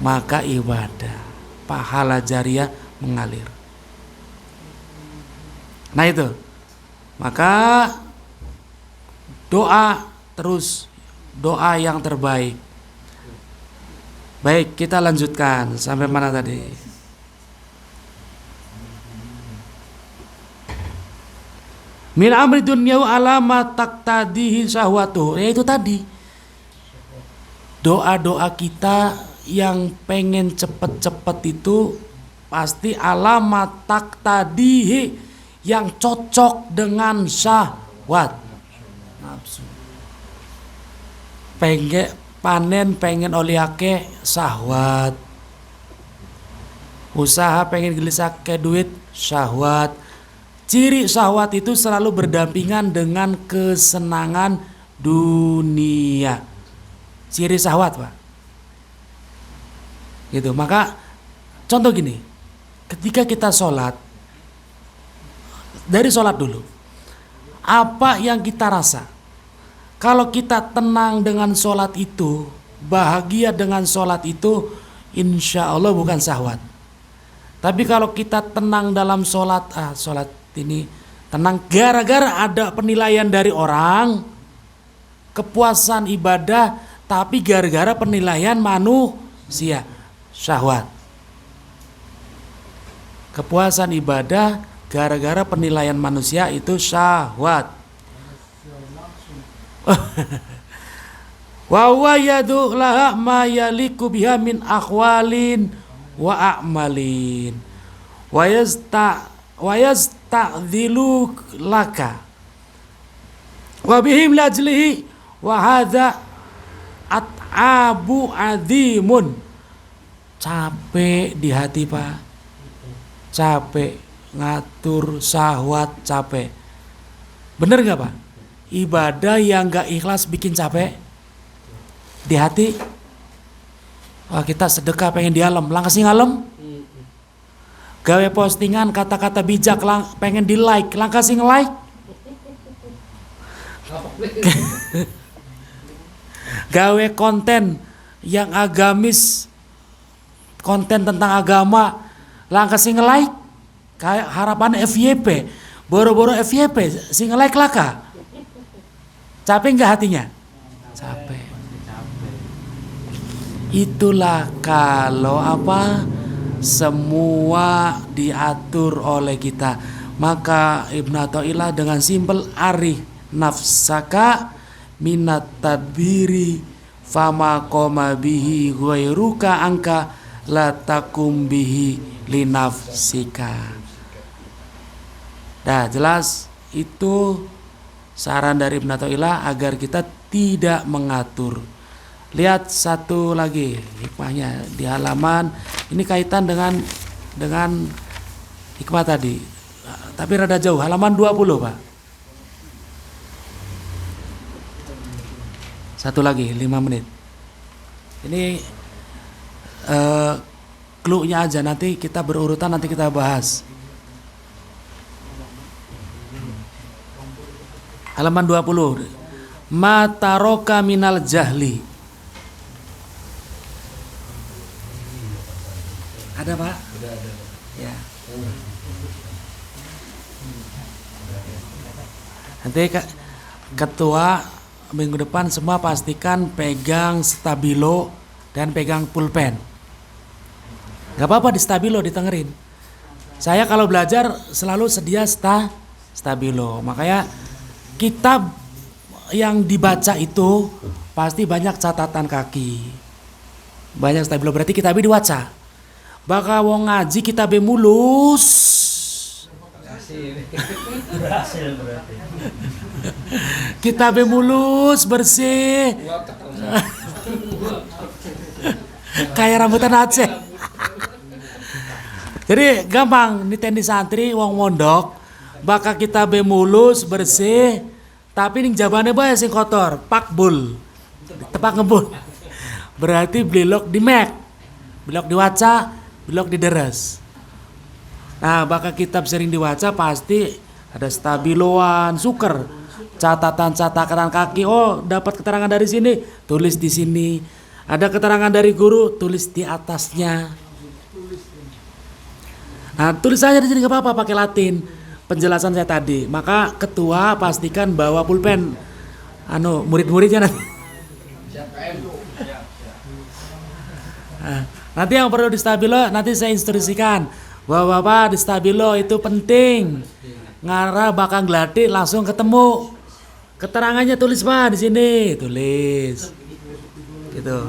maka ibadah, pahala jariah mengalir. Nah itu, maka doa terus, doa yang terbaik. Baik, kita lanjutkan sampai mana tadi? Min amri dunyau alama taqtadihi syahwatuh. Ya itu tadi. Doa-doa kita yang pengen cepet-cepet itu pasti alamat taqtadihi, yang cocok dengan syahwat nafsu. Pengen oliake syahwat. Usaha pengen gelisake duit syahwat. Ciri syahwat itu selalu berdampingan dengan kesenangan dunia. Ciri syahwat, Pak. Gitu. Maka contoh gini. Ketika kita sholat, dari sholat dulu, apa yang kita rasa? Kalau kita tenang dengan sholat itu, bahagia dengan sholat itu, insya Allah bukan syahwat. Tapi kalau kita tenang dalam sholat, sholat ini tenang gara-gara ada penilaian dari orang, kepuasan ibadah, tapi gara-gara penilaian manusia, syahwat. Kepuasan ibadah gara-gara penilaian manusia itu syahwat. Wa huwa yadu laha ma yaliku biha min akhwalin wa a'malin wa yasta'dhilu laka wa bihim lajlihi wa hadza at'abu azimun. Capek di hati, Pak. Capek ngatur syahwat, capek. Bener gak, Pak? Ibadah yang gak ikhlas bikin capek di hati. Wah, kita sedekah pengen di alam, lang kasih ngalem. Gawe postingan kata-kata bijak, pengen di like, lang kasih nge-like. Gawe konten yang agamis, konten tentang agama, lang kasih nge-like. Kayak harapan FYP, boro-boro FYP, sing nge-like laka. Capek nggak hatinya? Capek. Itulah kalau semua diatur oleh kita. Maka Ibnu Athaillah dengan simpel, arih nafsaka minat tadbiri fama qoma bihi ghairuka angka la takum bihi linafsika. Dah jelas itu saran dari Ibnu Athaillah agar kita tidak mengatur. Lihat satu lagi hikmahnya di halaman ini, kaitan dengan hikmah tadi. Tapi rada jauh, halaman 20, Pak. Satu lagi 5 menit. Ini clue-nya aja, nanti kita berurutan, nanti kita bahas. Halaman 20. Mataroka minal jahli. Ada, Pak? Ada. Ya. Nanti ketua minggu depan semua pastikan pegang stabilo dan pegang pulpen. Gak apa-apa di stabilo ditengerin. Saya kalau belajar selalu sedia stabilo. Makanya kitab yang dibaca itu pasti banyak catatan kaki, banyak stabilo, berarti kitabnya diwaca. Bakal wong ngaji kitabnya mulus. Berhasil berarti. Kitabnya mulus, bersih. Kayak rambutan Aceh. Jadi gampang niteni santri wong mondok, bakal kitabnya mulus, bersih. Tapi ning jabane bae sing kotor, pakbul. Tepak ngebul. Berarti blok di mek. Blok diwaca, blok dideres. Nah, bakal kitab sering diwaca pasti ada stabiloan, suker, catatan kaki. Oh, dapat keterangan dari sini, tulis di sini. Ada keterangan dari guru, tulis di atasnya. Nah, tulis saja di sini nggak apa-apa pakai Latin. Penjelasan saya tadi. Maka ketua pastikan bawa pulpen. Murid-muridnya nanti. Nah, nanti yang perlu di stabilo nanti saya instruksikan. Bapak-bapak di stabilo itu penting. Ngarah bakal gladi langsung ketemu. Keterangannya tulis Pak di sini, tulis. Gitu.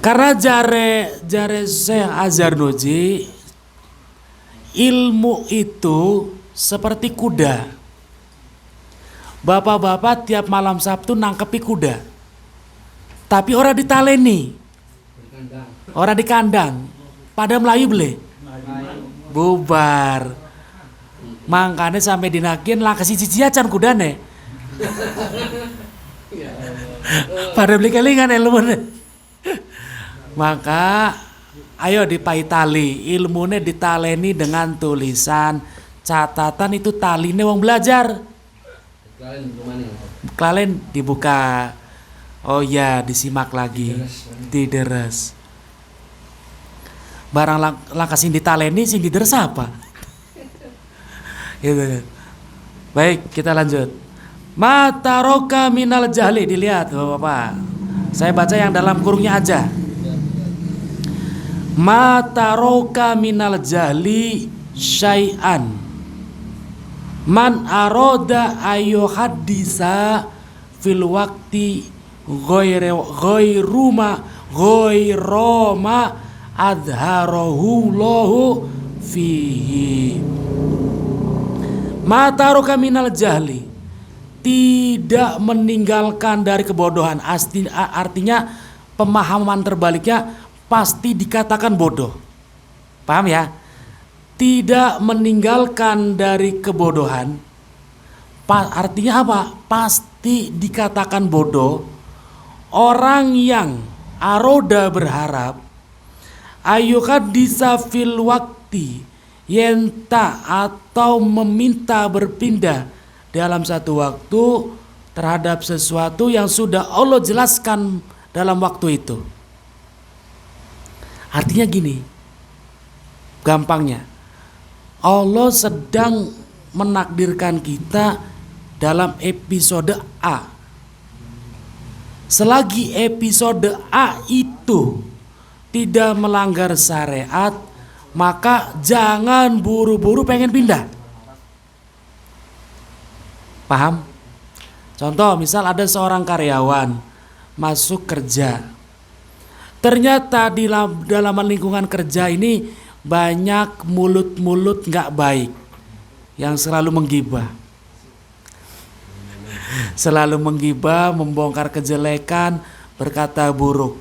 Karena jare Syekh Azhar Nuji, ilmu itu seperti kuda. Bapak-bapak tiap malam Sabtu nangkepi kuda. Tapi orang ditaleni. Orang di kandang. Pada Melayu beli. Bubar. Makanya sampai dinakin lah kasih ciciacan kudane. Pada beli kelingan ilmu. Maka ayo dipai tali, ilmunya ditaleni dengan tulisan, catatan itu taline wong belajar. Kalian dibuka. Oh ya, disimak lagi, dideres. Barang langkah sing ditaleni sing dideres apa? Gitu. Baik, kita lanjut. Mata roka minal jahli, dilihat Bapak. Saya baca yang dalam kurungnya aja. Mata roka minal jahli syai'an man aroda ayo hadisa fil wakti ghairoma adharahu lahu fihi. Mata roka minal jahli, tidak meninggalkan dari kebodohan. Artinya pemahaman terbaliknya pasti dikatakan bodoh. Paham ya? Tidak meninggalkan dari kebodohan. Artinya apa? Pasti dikatakan bodoh. Orang yang aroda berharap ayyuhadisa fil wakti yenta atau meminta berpindah dalam satu waktu terhadap sesuatu yang sudah Allah jelaskan dalam waktu itu. Artinya gini, gampangnya, Allah sedang menakdirkan kita dalam episode A. Selagi episode A itu tidak melanggar syariat, maka jangan buru-buru pengen pindah. Paham? Contoh, misal ada seorang karyawan masuk kerja. Ternyata di dalam lingkungan kerja ini banyak mulut-mulut gak baik yang selalu menggibah. Selalu menggibah, membongkar kejelekan, berkata buruk.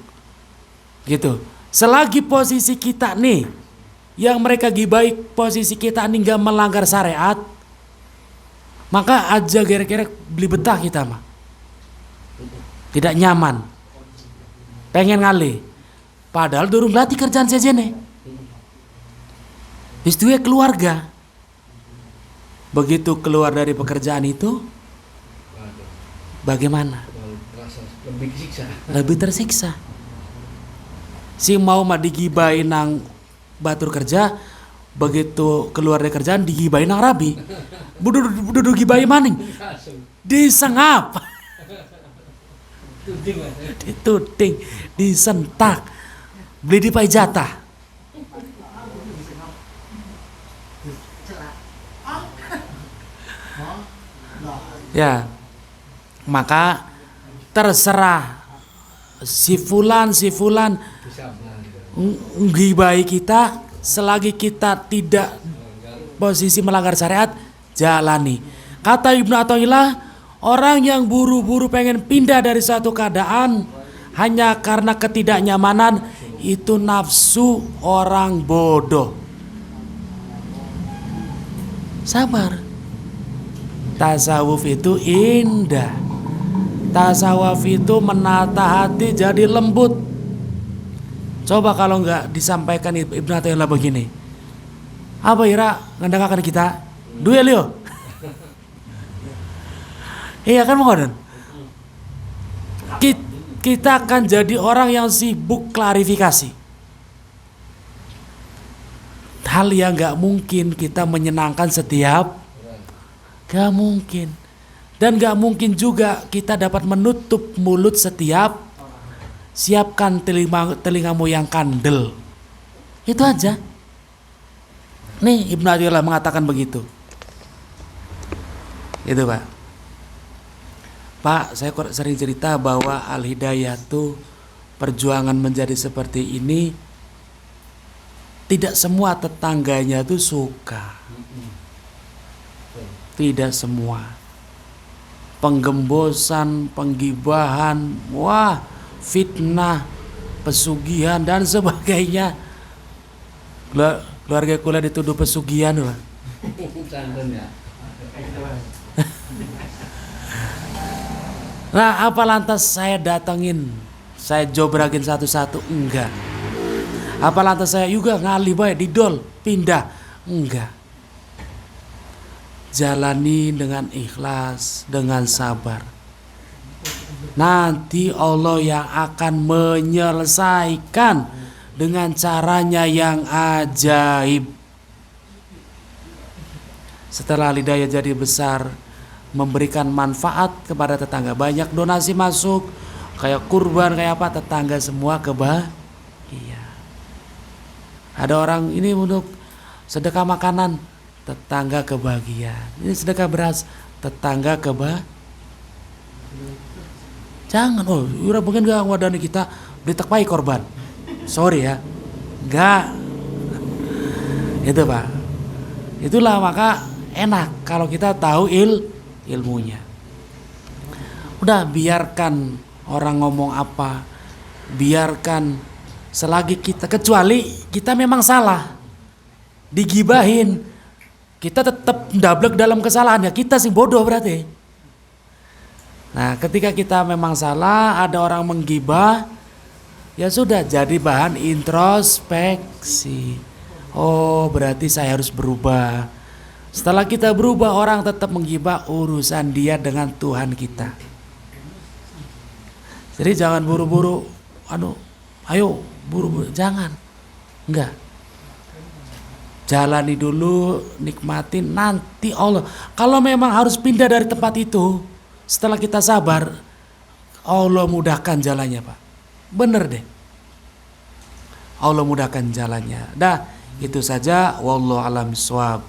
Gitu. Selagi posisi kita nih, yang mereka gibai posisi kita nih gak melanggar syariat, maka aja gerek-gerek beli betah kita mah. Tidak nyaman. Pengen ngalih. Padahal durung latih kerjaan sejene. Istunya keluarga. Begitu keluar dari pekerjaan itu, bagaimana? Lebih tersiksa. Si mau mah digibain nang batur kerja, begitu keluar dari kerjaan digibain nang rabi. Budu gibain maning. Disengap. Dituding, disentak. Beli di pai jatah. Ya, maka terserah si fulan ngibai kita selagi kita tidak posisi melanggar syariat, jalani. Kata Ibnu Athaillah, orang yang buru-buru pengen pindah dari suatu keadaan hanya karena ketidaknyamanan, itu nafsu orang bodoh. Sabar. Tasawuf itu indah. Tasawuf itu menata hati jadi lembut. Coba kalau nggak disampaikan Ibnu Athaillah begini, apa ira ngendakakan kita duel yo? Iya kan mohon. kita akan jadi orang yang sibuk klarifikasi. Hal yang gak mungkin kita menyenangkan setiap, gak mungkin. Dan gak mungkin juga kita dapat menutup mulut setiap. Siapkan telingamu yang kandel. Itu aja. Nih Ibnu Athaillah mengatakan begitu. Itu Pak. Pak, saya sering cerita bahwa Al-Hidayah tuh perjuangan menjadi seperti ini, tidak semua tetangganya tuh suka. Tidak semua. Penggembosan, penggibahan, wah, fitnah, pesugihan dan sebagainya. Keluarga kuliah dituduh pesugihan Pak. Nah, apa lantas saya datengin, saya jobrakin satu-satu? Enggak. Apa lantas saya juga ngalih baik didol, pindah? Enggak. Jalani dengan ikhlas, dengan sabar. Nanti Allah yang akan menyelesaikan dengan caranya yang ajaib. Setelah Hidayah jadi besar, memberikan manfaat kepada tetangga, banyak donasi masuk, kayak kurban, kayak apa, tetangga semua iya. Ada orang ini untuk sedekah makanan, tetangga kebahagiaan. Ini sedekah beras, tetangga jangan, ura mungkin gak wadani kita beli takpai korban. Sorry ya, enggak. Itu Pak. Itulah maka enak kalau kita tahu ilmunya. Udah biarkan orang ngomong apa, biarkan selagi kita, kecuali kita memang salah, digibahin, kita tetap ndablek dalam kesalahan, ya kita sih bodoh berarti. Nah, ketika kita memang salah, ada orang menggibah, ya sudah jadi bahan introspeksi. Oh, berarti saya harus berubah. Setelah kita berubah, orang tetap menggibah, urusan dia dengan Tuhan kita. Jadi jangan buru-buru, ayo buru-buru, jangan. Enggak. Jalani dulu, nikmatin, nanti Allah. Kalau memang harus pindah dari tempat itu, setelah kita sabar, Allah mudahkan jalannya Pak. Bener deh. Allah mudahkan jalannya. Dah, itu saja. Wallahu a'lam bishawab.